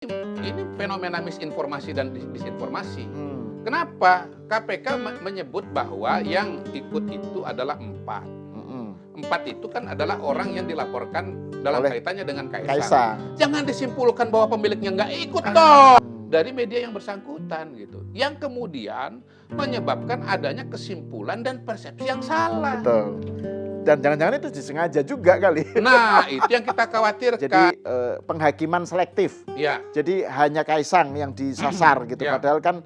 Ini fenomena misinformasi dan disinformasi. Hmm. Kenapa? KPK menyebut bahwa yang ikut itu adalah 4. Mm-mm. 4 itu kan adalah orang yang dilaporkan dalam Oleh kaitannya dengan Kaisang. Kaisang. Jangan disimpulkan bahwa pemiliknya nggak ikut dong dari media yang bersangkutan gitu. Yang kemudian menyebabkan adanya kesimpulan dan persepsi yang salah. Betul. Dan jangan-jangan itu disengaja juga kali. Nah, itu yang kita khawatirkan. Jadi penghakiman selektif. Ya, Jadi hanya Kaisang yang disasar gitu. Ya. Padahal kan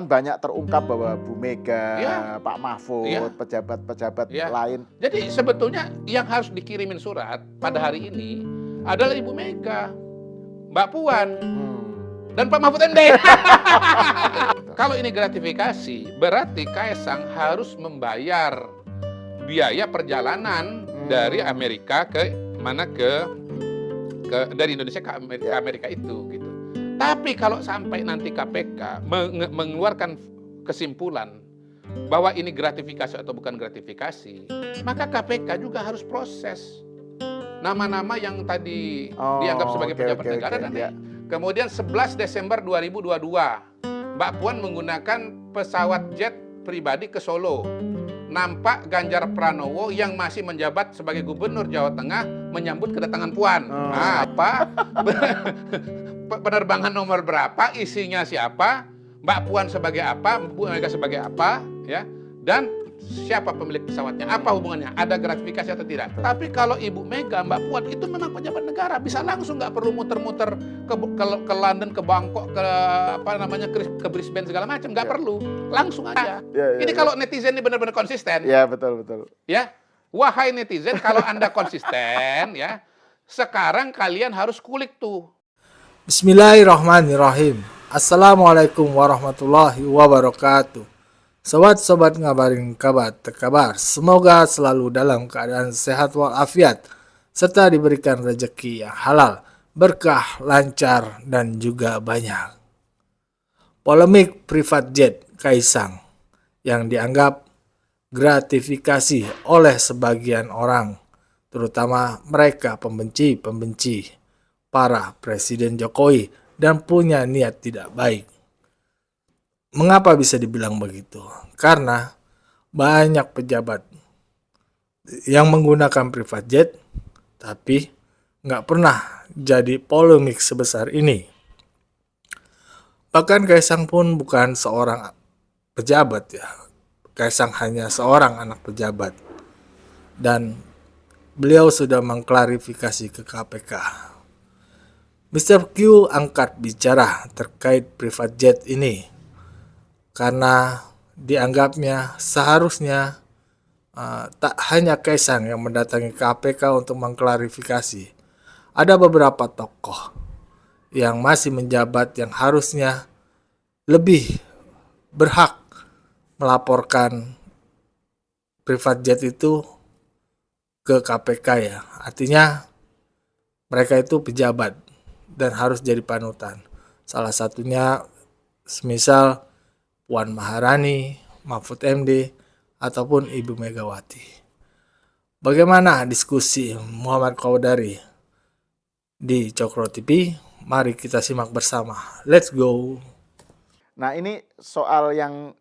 banyak terungkap bahwa Bu Mega, Ya. Pak Mahfud, Ya. pejabat-pejabat Ya. lain. Jadi sebetulnya yang harus dikirimin surat pada hari ini adalah Ibu Mega, Mbak Puan, dan Pak Mahfud MD. Kalau ini gratifikasi, berarti Kaisang harus membayar biaya perjalanan dari Amerika ke dari Indonesia ke Amerika itu gitu. Tapi kalau sampai nanti KPK mengeluarkan kesimpulan bahwa ini gratifikasi atau bukan gratifikasi, maka KPK juga harus proses nama-nama yang tadi dianggap sebagai pejabat negara dan kemudian 11 Desember 2022 Mbak Puan menggunakan pesawat jet pribadi ke Solo. Nampak Ganjar Pranowo yang masih menjabat sebagai Gubernur Jawa Tengah menyambut kedatangan Puan. Apa? Penerbangan nomor berapa? Isinya siapa? Mbak Puan sebagai apa? Bu Mega sebagai apa? Ya. Dan siapa pemilik pesawatnya? Apa hubungannya? Ada gratifikasi atau tidak? Tapi kalau Ibu Mega, Mbak Puan itu memang pejabat negara, bisa langsung, nggak perlu muter-muter ke London, ke Bangkok, ke Brisbane segala macam, nggak perlu, langsung aja. Ini kalau netizen ini benar-benar konsisten. Ya, betul. Ya, wahai netizen, kalau Anda konsisten, ya, sekarang kalian harus kulik tuh. Bismillahirrahmanirrahim. Assalamualaikum warahmatullahi wabarakatuh. Sobat-sobat ngabarin kabar terkabar, semoga selalu dalam keadaan sehat walafiat serta diberikan rezeki yang halal, berkah, lancar, dan juga banyak. Polemik private jet Kaisang yang dianggap gratifikasi oleh sebagian orang, terutama mereka pembenci para Presiden Jokowi dan punya niat tidak baik. Mengapa bisa dibilang begitu? Karena banyak pejabat yang menggunakan private jet, tapi nggak pernah jadi polemik sebesar ini. Bahkan Kaisang pun bukan seorang pejabat ya. Kaisang hanya seorang anak pejabat. Dan beliau sudah mengklarifikasi ke KPK. Mr. Q angkat bicara terkait private jet ini. Karena dianggapnya seharusnya tak hanya Kaisang yang mendatangi KPK untuk mengklarifikasi. Ada beberapa tokoh yang masih menjabat yang harusnya lebih berhak melaporkan private jet itu ke KPK ya. Artinya mereka itu pejabat dan harus jadi panutan. Salah satunya semisal Puan Maharani, Mahfud MD, ataupun Ibu Megawati. Bagaimana diskusi Muhammad Kaudari di Cokro TV? Mari kita simak bersama. Let's go. Nah, ini soal yang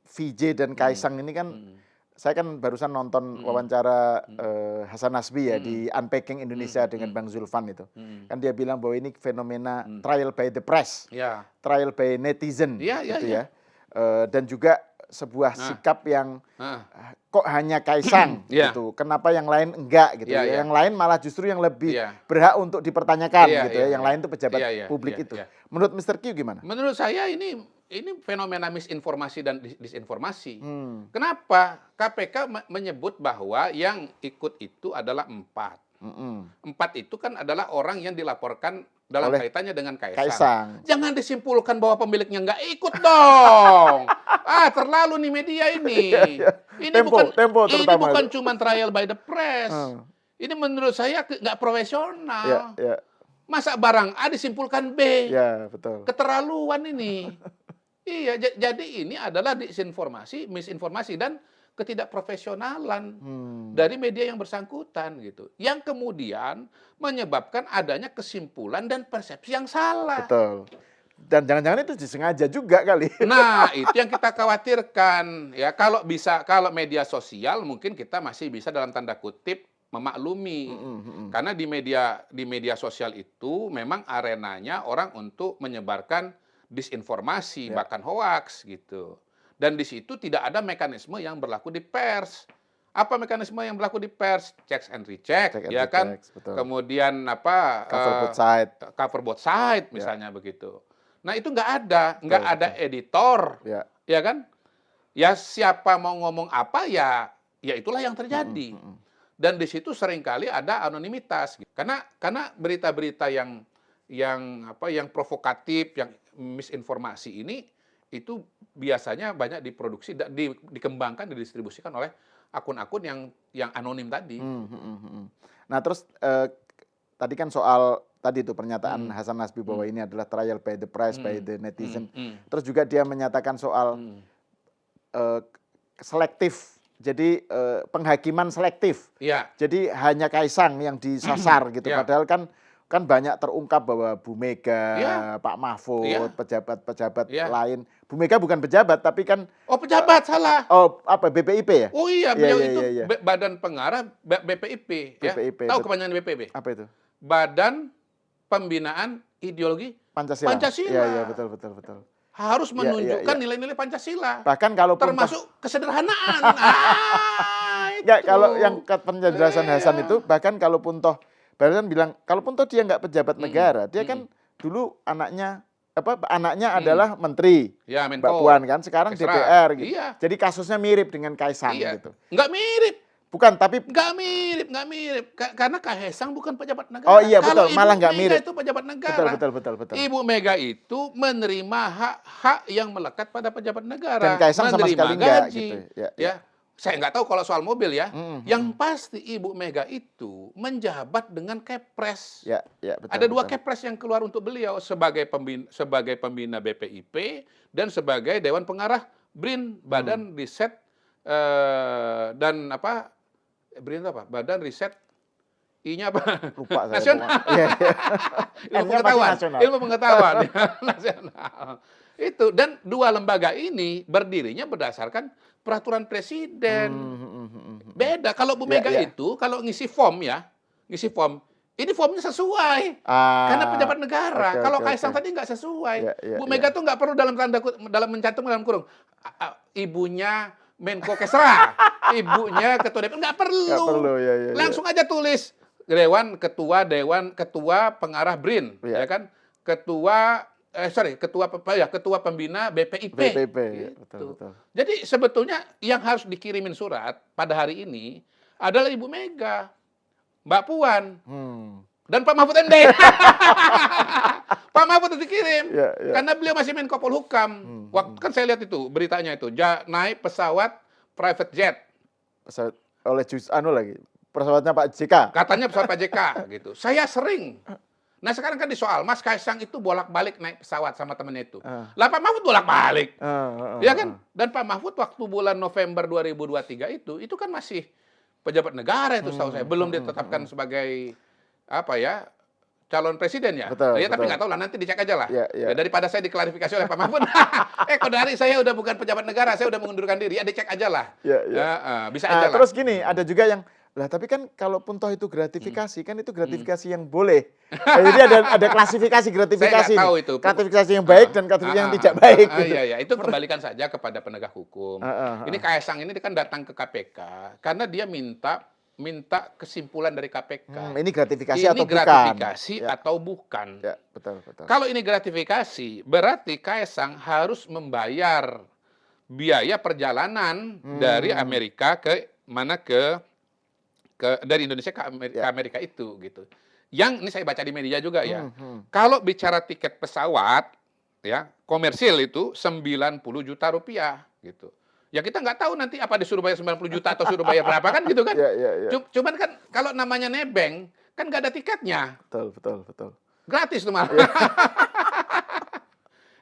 VJ dan Kaisang ini kan, saya kan barusan nonton wawancara Hasan Nasbi ya di Unpacking Indonesia dengan Bang Zulfan itu. Kan dia bilang bahwa ini fenomena trial by the press, trial by netizen gitu ya. Dan juga sebuah sikap yang kok hanya Kaisang gitu. Kenapa yang lain enggak gitu ya. Yang lain malah justru yang lebih berhak untuk dipertanyakan gitu ya. Yang lain itu pejabat publik itu. Menurut Mr. Q gimana? Menurut saya ini fenomena misinformasi dan disinformasi. Kenapa? KPK menyebut bahwa yang ikut itu adalah 4. 4 itu kan adalah orang yang dilaporkan dalam kaitannya dengan Kaisang. Jangan disimpulkan bahwa pemiliknya nggak ikut dong. Terlalu nih media ini. Ini bukan cuma trial by the press. Ini menurut saya nggak profesional. Masa barang A disimpulkan B. Ya, betul. Keterlaluan ini. Iya, jadi ini adalah disinformasi, misinformasi. Dan ketidakprofesionalan Hmm. dari media yang bersangkutan gitu. Yang kemudian menyebabkan adanya kesimpulan dan persepsi yang salah. Betul. Dan jangan-jangan itu disengaja juga kali. Nah, itu yang kita khawatirkan ya. Kalau media sosial mungkin kita masih bisa dalam tanda kutip memaklumi. Karena di media sosial itu memang arenanya orang untuk menyebarkan disinformasi, Ya. bahkan hoaks gitu. Dan di situ tidak ada mekanisme yang berlaku di pers. Apa mekanisme yang berlaku di pers? Checks and recheck, Check and ya kan? rechecks, betul. Kemudian Cover both side. cover both side misalnya begitu. Nah, itu nggak ada editor, Ya. ya kan? Ya siapa mau ngomong apa ya itulah yang terjadi. Dan di situ seringkali ada anonimitas. Karena berita-berita yang provokatif, yang misinformasi ini itu biasanya banyak diproduksi, dikembangkan, didistribusikan oleh akun-akun yang anonim tadi. Nah, terus tadi kan soal tadi itu pernyataan Hasan Nasbi bahwa ini adalah trial by the press, by the netizen. Terus juga dia menyatakan soal selektif. Jadi penghakiman selektif. Ya. Jadi hanya Kaisang yang disasar gitu. Ya. Padahal kan banyak terungkap bahwa Bu Mega, Ya. Pak Mahfud, Ya. pejabat-pejabat Ya. lain. Bu Mega bukan pejabat tapi kan Oh, pejabat salah. BPIP ya? Oh iya, Iya, beliau iya, itu iya, iya. Badan Pengarah BPIP, ya. BPIP, Tahu betul. kepanjangan BPIP? Apa itu? Badan Pembinaan Ideologi Pancasila. Pancasila. Iya, betul. Harus Iya, iya, menunjukkan iya. nilai-nilai Pancasila. Bahkan kalaupun Termasuk kesederhanaan. Enggak, Itu. kalau yang penjelasan Hasan itu bahkan kalaupun toh bilang kalaupun toh dia nggak pejabat negara, dia kan dulu anaknya adalah menteri, Ya, Mbak Menko. Puan kan, sekarang Terserah. DPR gitu. Iya. Jadi kasusnya mirip dengan Kaisang Iya. gitu. Nggak mirip. Bukan, tapi Nggak mirip. Karena Kaisang bukan pejabat negara. Oh iya, betul. Kalau Malah Ibu nggak Mega mirip. itu pejabat negara. betul. Ibu Mega itu menerima hak-hak yang melekat pada pejabat negara. Dan Kaisang sama Menerima sekali nggak, gaji. gitu. Ya. Ya. Saya nggak tahu kalau soal mobil ya. Yang pasti Ibu Mega itu menjabat dengan kepres. Ya, betul. Ada dua betul. kepres yang keluar untuk beliau sebagai pembina BPIP dan sebagai Dewan Pengarah BRIN, Badan Riset dan apa? BRIN itu apa? Badan Riset I-nya apa? Lupa saya. Nasional. Iya. Ilmu N-nya pasti pengetahuan. nasional. Ilmu pengetahuan nasional. Itu, dan dua lembaga ini berdirinya berdasarkan peraturan presiden. Beda. Kalau Bu Mega Iya. itu kalau ngisi form, ini formnya sesuai. Karena pejabat negara. Oke, Kalau oke, Kaisang oke. tadi nggak sesuai. Iya, Bu Mega tuh nggak perlu dalam mencantum dalam kurung. Ibunya Menko Kesra, ibunya Ketua DPR, nggak perlu. Nggak perlu, ya. Langsung aja tulis Ketua Pengarah BRIN, Iya. ya kan? Ketua Pembina BPIP. BPIP, Gitu. betul. Jadi sebetulnya yang harus dikirimin surat pada hari ini adalah Ibu Mega, Mbak Puan, dan Pak Mahfud MD. Pak Mahfud itu dikirim. Iya. Karena beliau masih Menko Polhukam. Waktu kan saya lihat itu beritanya itu, naik pesawat private jet. Oleh pesawatnya Pak JK. Katanya pesawat Pak JK gitu. Saya sering. Nah, sekarang kan di soal Mas Kaisang itu bolak-balik naik pesawat sama temennya itu. Lah Pak Mahfud bolak-balik. Ya kan? Dan Pak Mahfud waktu bulan November 2023 itu kan masih pejabat negara itu setahu saya, belum ditetapkan sebagai calon presiden ya. Betul, Ya tapi betul. nggak tahu lah, nanti dicek aja lah. Iya. Ya, daripada saya diklarifikasi oleh Pak Mahfud. Kodari saya udah bukan pejabat negara, saya udah mengundurkan diri. Ya dicek aja lah. Iya. Bisa aja lah. Terus gini, ada juga yang tapi kan kalaupun toh itu gratifikasi, kan itu gratifikasi yang boleh. Nah, jadi ada klasifikasi gratifikasi. Saya nggak tahu nih. itu. Gratifikasi yang baik dan gratifikasi yang tidak baik. Gitu. Iya, itu kembalikan saja kepada penegak hukum. Ini Kaisang ini kan datang ke KPK karena dia minta kesimpulan dari KPK. Ini gratifikasi Ini atau bukan? gratifikasi Ya. atau bukan? Ya, betul. Kalau ini gratifikasi, berarti Kaisang harus membayar biaya perjalanan dari Amerika dari Indonesia ke Amerika itu gitu. Yang ini saya baca di media juga ya. Kalau bicara tiket pesawat ya, komersil itu 90 juta rupiah gitu. Ya kita nggak tahu nanti apa disuruh bayar 90 juta atau suruh bayar berapa kan gitu kan. Iya. Cuman kan kalau namanya nebeng kan nggak ada tiketnya. Betul. Gratis tuh malah.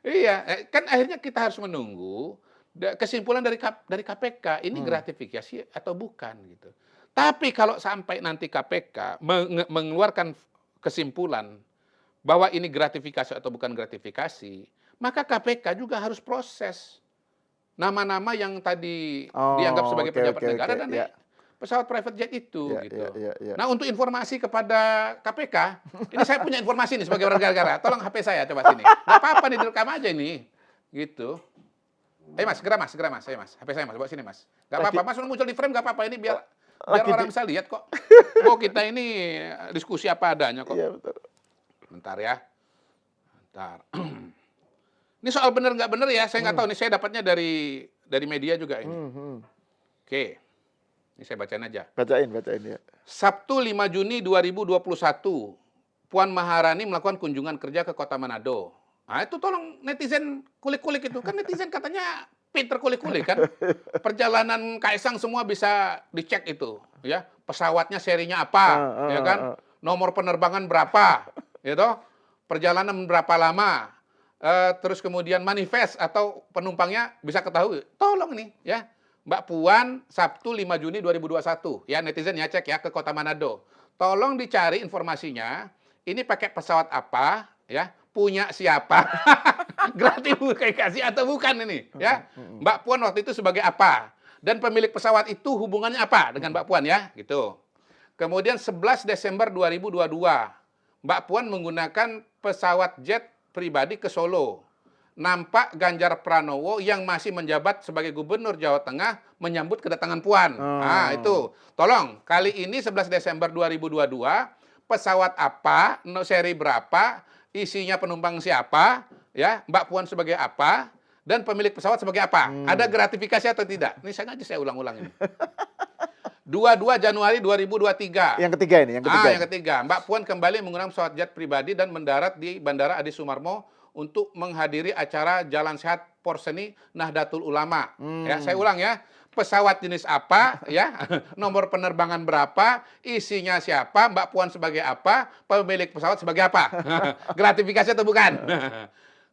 Iya, kan akhirnya kita harus menunggu kesimpulan dari KPK ini gratifikasi atau bukan gitu. Tapi kalau sampai nanti KPK mengeluarkan kesimpulan bahwa ini gratifikasi atau bukan gratifikasi, maka KPK juga harus proses nama-nama yang tadi dianggap sebagai pejabat negara dan naik pesawat private jet itu gitu. Nah, untuk informasi kepada KPK, ini saya punya informasi nih sebagai warga negara. Tolong HP saya coba sini. Nggak apa-apa nih, direkam aja ini. Gitu. Ayo Mas, segera Mas. Ayo Mas, HP saya Mas, bawa sini Mas. Nggak apa-apa, Mas muncul di frame nggak apa-apa, ini biar orang bisa lihat kok. Oh, kita ini diskusi apa adanya kok. Iya, betul. Bentar ya. Bentar. Ini soal benar nggak benar ya, saya nggak tahu nih, saya dapatnya dari media juga ini. Oke, ini saya bacain aja. Bacain ya. Sabtu 5 Juni 2021, Puan Maharani melakukan kunjungan kerja ke Kota Manado. Nah itu tolong netizen kulik-kulik itu, kan netizen katanya pinter kulik-kulik kan. Perjalanan Kaisang semua bisa dicek itu, ya. Pesawatnya serinya apa, ya kan? Nomor penerbangan berapa, gitu. Perjalanan berapa lama. Terus kemudian manifest atau penumpangnya bisa ketahui. Tolong nih ya, Mbak Puan Sabtu 5 Juni 2021. Ya netizen ya cek ya ke Kota Manado. Tolong dicari informasinya. Ini pakai pesawat apa ya? Punya siapa? Gratifikasi atau bukan ini ya? Mbak Puan waktu itu sebagai apa? Dan pemilik pesawat itu hubungannya apa dengan Mbak Puan ya? Gitu. Kemudian 11 Desember 2022, Mbak Puan menggunakan pesawat jet pribadi ke Solo. Nampak Ganjar Pranowo yang masih menjabat sebagai Gubernur Jawa Tengah menyambut kedatangan Puan. Nah, itu. Tolong, kali ini 11 Desember 2022, pesawat apa, seri berapa, isinya penumpang siapa, ya, Mbak Puan sebagai apa, dan pemilik pesawat sebagai apa? Ada gratifikasi atau tidak? Ini sengaja saya ulang-ulang ini. 22 Januari 2023. Yang ketiga ini, yang ketiga. Mbak Puan kembali menggunakan pesawat jet pribadi dan mendarat di Bandara Adi Sumarmo untuk menghadiri acara Jalan Sehat Porseni Nahdlatul Ulama. Ya, saya ulang ya. Pesawat jenis apa, ya, nomor penerbangan berapa, isinya siapa, Mbak Puan sebagai apa, pemilik pesawat sebagai apa. Gratifikasi atau bukan?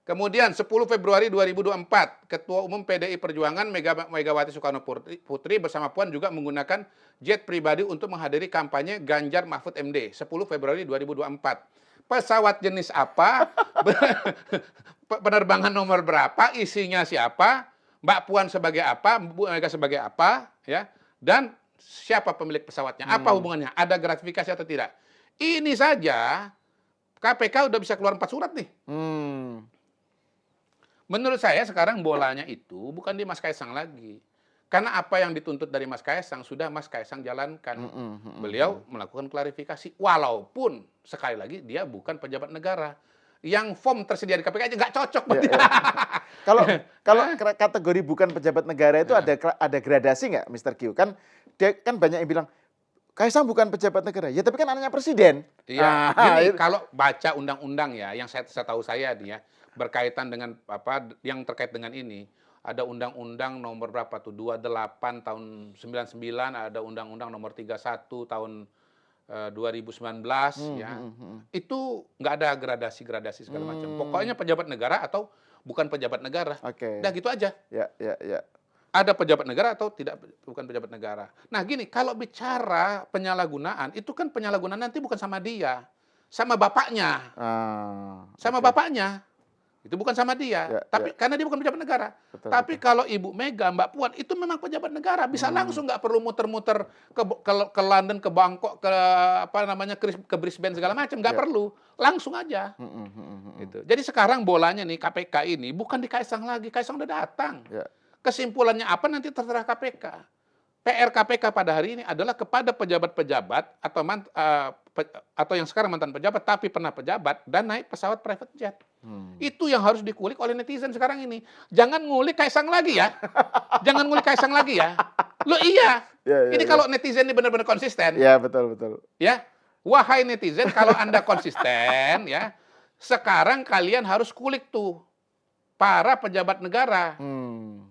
Kemudian 10 Februari 2024, Ketua Umum PDI Perjuangan Megawati Soekarno Putri bersama Puan juga menggunakan jet pribadi untuk menghadiri kampanye Ganjar Mahfud MD 10 Februari 2024. Pesawat jenis apa, penerbangan nomor berapa, isinya siapa, Mbak Puan sebagai apa, Bu Mega sebagai apa, ya, dan siapa pemilik pesawatnya, apa hubungannya, ada gratifikasi atau tidak. Ini saja KPK udah bisa keluar 4 surat nih. Menurut saya sekarang bolanya itu bukan di Mas Kaisang lagi. Karena apa yang dituntut dari Mas Kaisang sudah Mas Kaisang jalankan. Beliau melakukan klarifikasi. Walaupun sekali lagi dia bukan pejabat negara. Yang form tersedia di KPK aja nggak cocok. Kalau kategori bukan pejabat negara itu ada gradasi nggak, Mr. Q? Kan dia kan banyak yang bilang Kaisang bukan pejabat negara. Ya tapi kan anaknya presiden. Iya. Gini, kalau baca undang-undang ya, yang saya tahu saya nih ya, berkaitan dengan apa yang terkait dengan ini, ada undang-undang nomor berapa tuh 28 tahun 99, ada undang-undang nomor 31 tahun 2019 ya. Itu nggak ada gradasi segala macam. Pokoknya pejabat negara atau bukan pejabat negara. Udah gitu aja. Ya. Ada pejabat negara atau tidak bukan pejabat negara. Nah, gini, kalau bicara penyalahgunaan, itu kan penyalahgunaan nanti bukan sama dia, sama bapaknya. Sama bapaknya. Itu bukan sama dia, tapi karena dia bukan pejabat negara. Tapi kalau Ibu Mega, Mbak Puan itu memang pejabat negara, bisa langsung, nggak perlu muter-muter ke London, ke Bangkok, ke apa namanya ke Brisbane segala macam, nggak perlu, langsung aja. Gitu. Jadi sekarang bolanya nih KPK ini bukan di Kaisang lagi, Kaisang udah datang. Kesimpulannya apa nanti terserah KPK. PR KPK pada hari ini adalah kepada pejabat-pejabat atau yang sekarang mantan pejabat tapi pernah pejabat dan naik pesawat private jet. Itu yang harus dikulik oleh netizen sekarang ini. Jangan ngulik Kaisang lagi ya. Jangan ngulik Kaisang lagi ya. Loh iya. Ini kalau netizen ini benar-benar konsisten. Ya, betul. Ya. Wahai netizen, kalau Anda konsisten ya, sekarang kalian harus kulik tuh para pejabat negara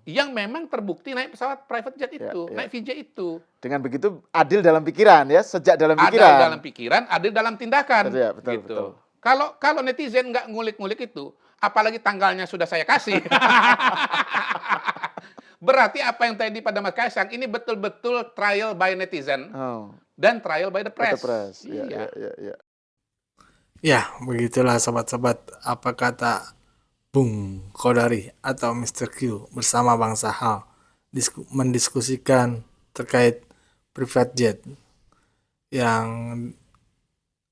yang memang terbukti naik pesawat private jet itu, naik VJ itu. Dengan begitu adil dalam pikiran ya, sejak dalam pikiran. Adil dalam pikiran, adil dalam tindakan. Betul. Kalau netizen nggak ngulik-ngulik itu, apalagi tanggalnya sudah saya kasih. Berarti apa yang tadi pada Mas Kaisang ini betul-betul trial by netizen Oh, dan trial by the Kata press. Pres. Ya, Iya. ya. Ya, begitulah sobat-sobat apa kata Bung Kodari atau Mr. Q bersama Bang Sahal mendiskusikan terkait private jet yang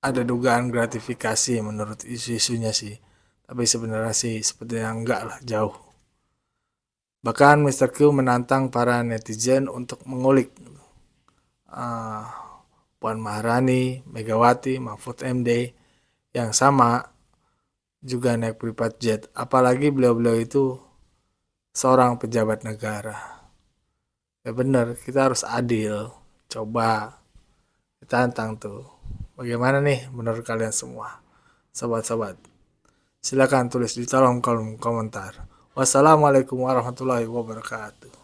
ada dugaan gratifikasi menurut isu-isunya sih. Tapi sebenarnya sih sepertinya enggak lah, jauh. Bahkan Mr. Q menantang para netizen untuk mengulik Puan Maharani, Megawati, Mahfud MD yang sama juga naik private jet. Apalagi beliau-beliau itu seorang pejabat negara. Ya benar, kita harus adil. Coba kita tantang tuh. Bagaimana nih menurut kalian semua? Sobat-sobat, silakan tulis di kolom komentar. Wassalamualaikum warahmatullahi wabarakatuh.